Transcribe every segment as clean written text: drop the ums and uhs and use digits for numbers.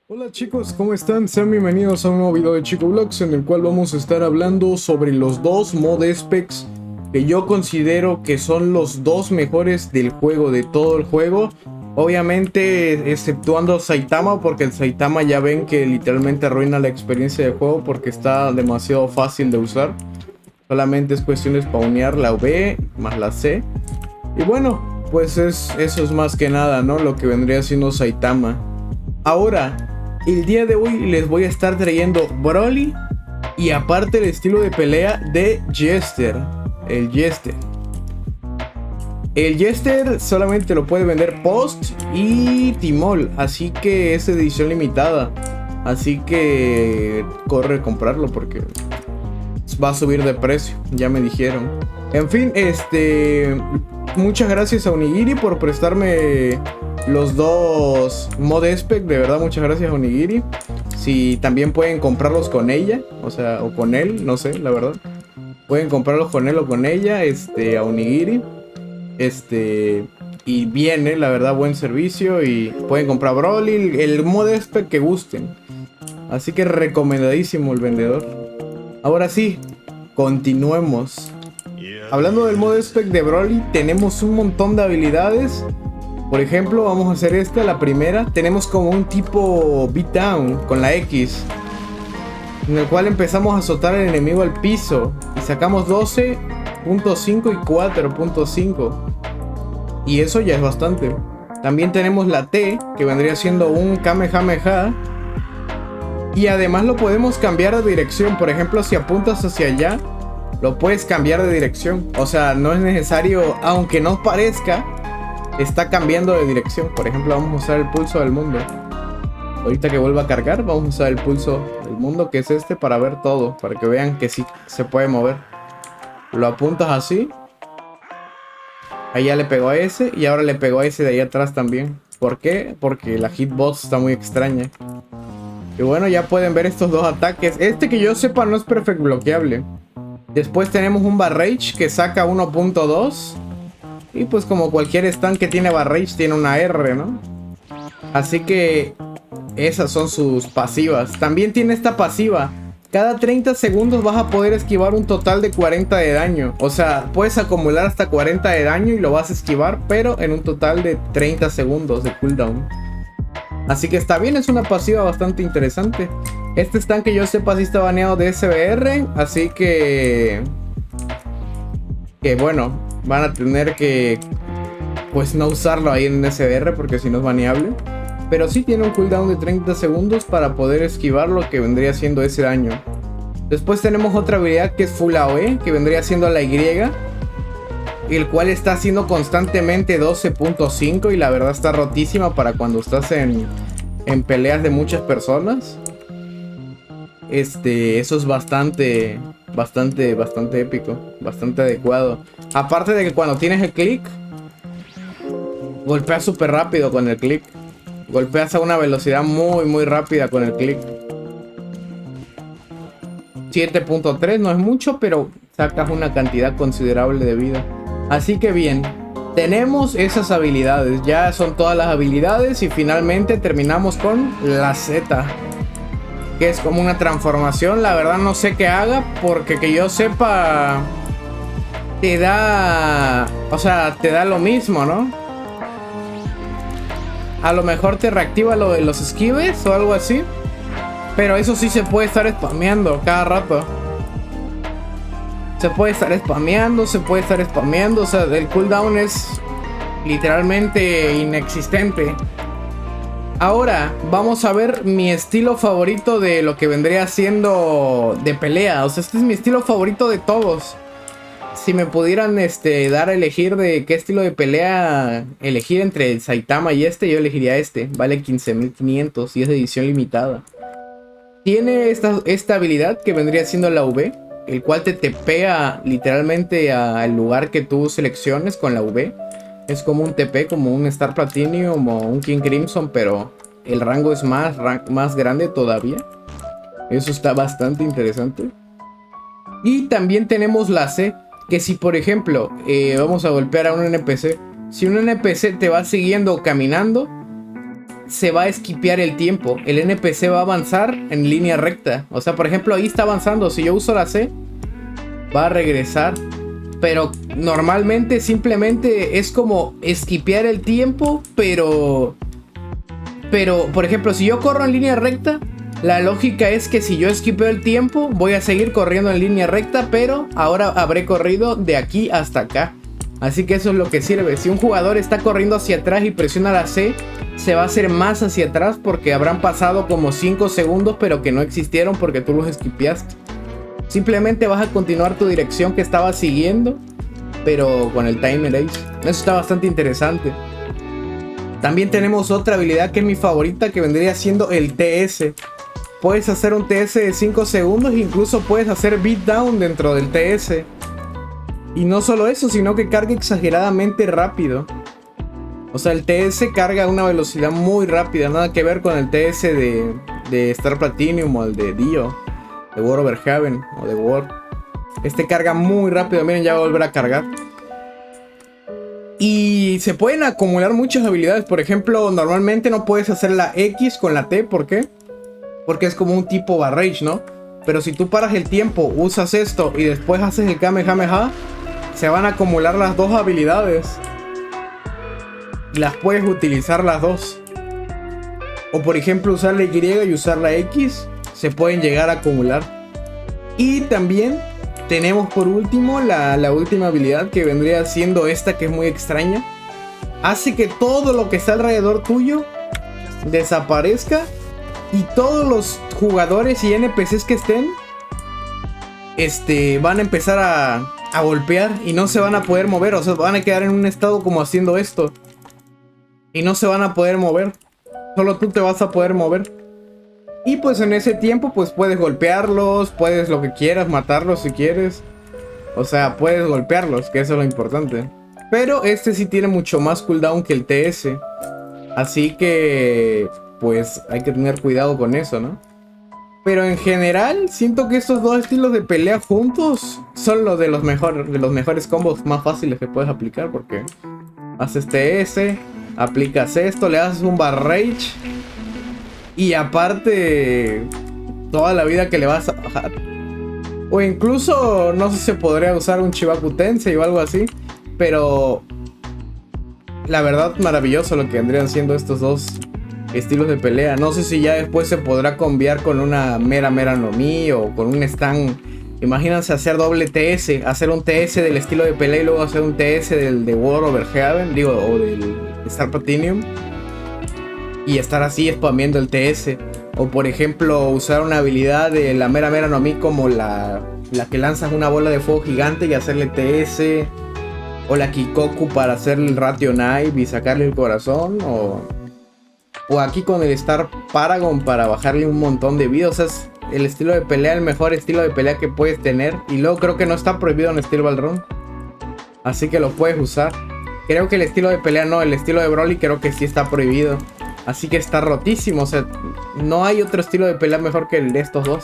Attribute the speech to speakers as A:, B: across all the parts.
A: Hola chicos, ¿cómo están? Sean bienvenidos a un nuevo video de Chico Vlogs en el cual vamos a estar hablando sobre los dos mod specs que yo considero que son los dos mejores del juego, de todo el juego. Obviamente exceptuando Saitama, porque el Saitama ya ven que literalmente arruina la experiencia del juego porque está demasiado fácil de usar. Solamente es cuestión de spawnear la V más la C. Y bueno, pues eso es más que nada, ¿no? Lo que vendría siendo Saitama. Ahora, el día de hoy les voy a estar trayendo Broly y aparte el estilo de pelea de Jester. El Jester. El Jester solamente lo puede vender Post y Timol, así que es edición limitada. Así que corre a comprarlo porque va a subir de precio, ya me dijeron. En fin, muchas gracias a Onigiri por prestarme los dos mod spec, de verdad muchas gracias a Onigiri. Si también pueden comprarlos con ella, o sea, o con él, no sé, la verdad. Pueden comprarlos con él o con ella, a Onigiri. Y viene, la verdad, buen servicio. Y pueden comprar Broly, el mod spec que gusten. Así que recomendadísimo el vendedor. Ahora sí, continuemos. Hablando del mod spec de Broly, tenemos un montón de habilidades. Por ejemplo, vamos a hacer la primera. Tenemos como un tipo beatdown con la X, en el cual empezamos a azotar al enemigo al piso y sacamos 12.5 y 4.5. Y eso ya es bastante. También tenemos la T, que vendría siendo un Kamehameha. Y además lo podemos cambiar de dirección. Por ejemplo, si apuntas hacia allá, lo puedes cambiar de dirección. O sea, no es necesario, aunque no parezca, está cambiando de dirección. Por ejemplo, vamos a usar el pulso del mundo. Ahorita que vuelva a cargar, vamos a usar el pulso del mundo, que es para ver todo, para que vean que sí se puede mover. Lo apuntas así. Ahí ya le pegó a ese y ahora le pegó a ese de ahí atrás también. ¿Por qué? Porque la hitbox está muy extraña. Y bueno, ya pueden ver estos dos ataques. Que yo sepa no es perfect bloqueable. Después tenemos un Barrage que saca 1.2. Y pues como cualquier stand que tiene Barrage tiene una R, ¿no? Así que esas son sus pasivas. También tiene esta pasiva. Cada 30 segundos vas a poder esquivar un total de 40 de daño. O sea, puedes acumular hasta 40 de daño y lo vas a esquivar, pero en un total de 30 segundos de cooldown. Así que está bien, es una pasiva bastante interesante. Este stand que yo sepa sí está baneado de SBR. Así que bueno, van a tener que pues no usarlo ahí en SBR porque si no es baneable. Pero sí tiene un cooldown de 30 segundos para poder esquivar lo que vendría siendo ese daño. Después tenemos otra habilidad que es Full AOE, que vendría siendo la Y, el cual está haciendo constantemente 12.5 y la verdad está rotísima para cuando estás en peleas de muchas personas. Eso es bastante épico, bastante adecuado. Aparte de que cuando tienes el click, golpeas súper rápido con el click. Golpeas a una velocidad muy rápida con el click. 7.3 no es mucho, pero sacas una cantidad considerable de vida. Así que bien, tenemos esas habilidades. Ya son todas las habilidades y finalmente terminamos con la Z, que es como una transformación. La verdad no sé qué haga, porque que yo sepa te da, o sea, te da lo mismo, ¿no? A lo mejor te reactiva lo de los esquives o algo así. Pero eso sí se puede estar spameando cada rato. Se puede estar spameando. O sea, el cooldown es literalmente inexistente. Ahora vamos a ver mi estilo favorito de lo que vendría siendo de pelea. O sea, este es mi estilo favorito de todos. Si me pudieran dar a elegir de qué estilo de pelea elegir entre el Saitama y yo elegiría Vale 15.500 y es de edición limitada. Tiene esta habilidad que vendría siendo la V, el cual te tepea literalmente al lugar que tú selecciones con la V. Es como un TP, como un Star Platinum o un King Crimson, pero el rango es más grande todavía. Eso está bastante interesante. Y también tenemos la C, que si por ejemplo vamos a golpear a un NPC. Si un NPC te va siguiendo caminando, se va a esquipear el tiempo. El NPC va a avanzar en línea recta. O sea, por ejemplo, ahí está avanzando. Si yo uso la C, va a regresar. Pero normalmente simplemente es como esquipear el tiempo, pero por ejemplo, si yo corro en línea recta, la lógica es que si yo esquipeo el tiempo, voy a seguir corriendo en línea recta, pero ahora habré corrido de aquí hasta acá. Así que eso es lo que sirve. Si un jugador está corriendo hacia atrás y presiona la C, se va a hacer más hacia atrás porque habrán pasado como 5 segundos, pero que no existieron porque tú los esquipeaste. Simplemente vas a continuar tu dirección que estabas siguiendo, pero con el Timer Ace. Eso está bastante interesante. También tenemos otra habilidad que es mi favorita, que vendría siendo el TS. Puedes hacer un TS de 5 segundos e incluso puedes hacer beatdown dentro del TS. Y no solo eso, sino que carga exageradamente rápido. O sea, el TS carga a una velocidad muy rápida. Nada que ver con el TS de Star Platinum o el de Dio, de War Over Heaven o de War. Este carga muy rápido. Miren, ya va a volver a cargar. Y se pueden acumular muchas habilidades. Por ejemplo, normalmente no puedes hacer la X con la T. ¿Por qué? Porque es como un tipo barrage, ¿no? Pero si tú paras el tiempo, usas esto y después haces el Kamehameha, se van a acumular las dos habilidades. Y las puedes utilizar las dos. O por ejemplo, usar la Y y usar la X. Se pueden llegar a acumular. Y también tenemos por último la última habilidad, que vendría siendo esta, que es muy extraña. Hace que todo lo que está alrededor tuyo desaparezca. Y todos los jugadores y NPCs que estén van a empezar a golpear y no se van a poder mover. O sea, van a quedar en un estado como haciendo esto. Y no se van a poder mover. Solo tú te vas a poder mover. Y pues en ese tiempo pues puedes golpearlos, puedes lo que quieras, matarlos si quieres. O sea, puedes golpearlos, que eso es lo importante. Pero este sí tiene mucho más cooldown que el TS. Así que pues hay que tener cuidado con eso, ¿no? Pero en general siento que estos dos estilos de pelea juntos son los de los mejores combos más fáciles que puedes aplicar. Porque haces TS, aplicas esto, le haces un barrage y aparte toda la vida que le vas a bajar. O incluso no sé si se podría usar un Chibaku Tensei o algo así. Pero la verdad maravilloso lo que vendrían siendo estos dos estilos de pelea. No sé si ya después se podrá cambiar con una Mera no Mi o con un stand. Imagínense hacer doble TS, hacer un TS del estilo de pelea y luego hacer un TS del de War Over Heaven, digo, o del Star Platinum, y estar así spameando el TS. O por ejemplo usar una habilidad de la Mera no Mi como la que lanzas una bola de fuego gigante y hacerle TS. O la Kikoku para hacerle el Ratio Knife y sacarle el corazón. O aquí con el Star Paragon para bajarle un montón de vida. O sea, es el estilo de pelea, el mejor estilo de pelea que puedes tener. Y luego creo que no está prohibido en Steel Ball Run. Así que lo puedes usar. Creo que el estilo de pelea no, el estilo de Broly creo que sí está prohibido. Así que está rotísimo. O sea, no hay otro estilo de pelea mejor que el de estos dos.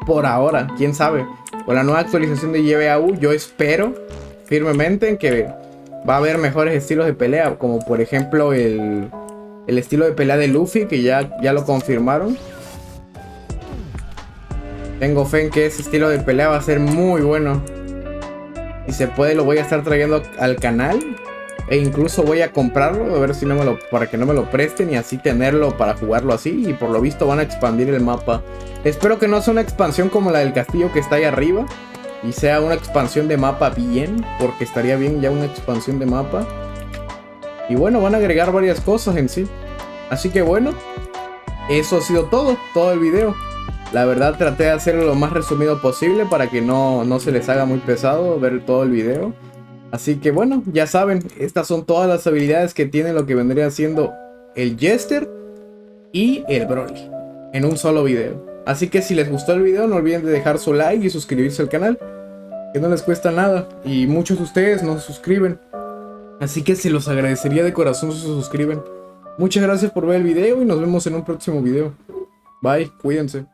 A: Por ahora, quién sabe. Con la nueva actualización de YBAU yo espero firmemente en que va a haber mejores estilos de pelea. Como por ejemplo el estilo de pelea de Luffy, que ya lo confirmaron. Tengo fe en que ese estilo de pelea va a ser muy bueno. Si se puede lo voy a estar trayendo al canal. E incluso voy a comprarlo, a ver si para que no me lo presten y así tenerlo para jugarlo así. Y por lo visto van a expandir el mapa. Espero que no sea una expansión como la del castillo que está ahí arriba. Y sea una expansión de mapa bien. Porque estaría bien ya una expansión de mapa. Y bueno, van a agregar varias cosas en sí. Así que bueno, eso ha sido todo el video. La verdad traté de hacerlo lo más resumido posible para que no se les haga muy pesado ver todo el video. Así que bueno, ya saben, estas son todas las habilidades que tiene lo que vendría siendo el Jester y el Broly en un solo video. Así que si les gustó el video no olviden de dejar su like y suscribirse al canal, que no les cuesta nada y muchos de ustedes no se suscriben. Así que se los agradecería de corazón si se suscriben. Muchas gracias por ver el video y nos vemos en un próximo video. Bye, cuídense.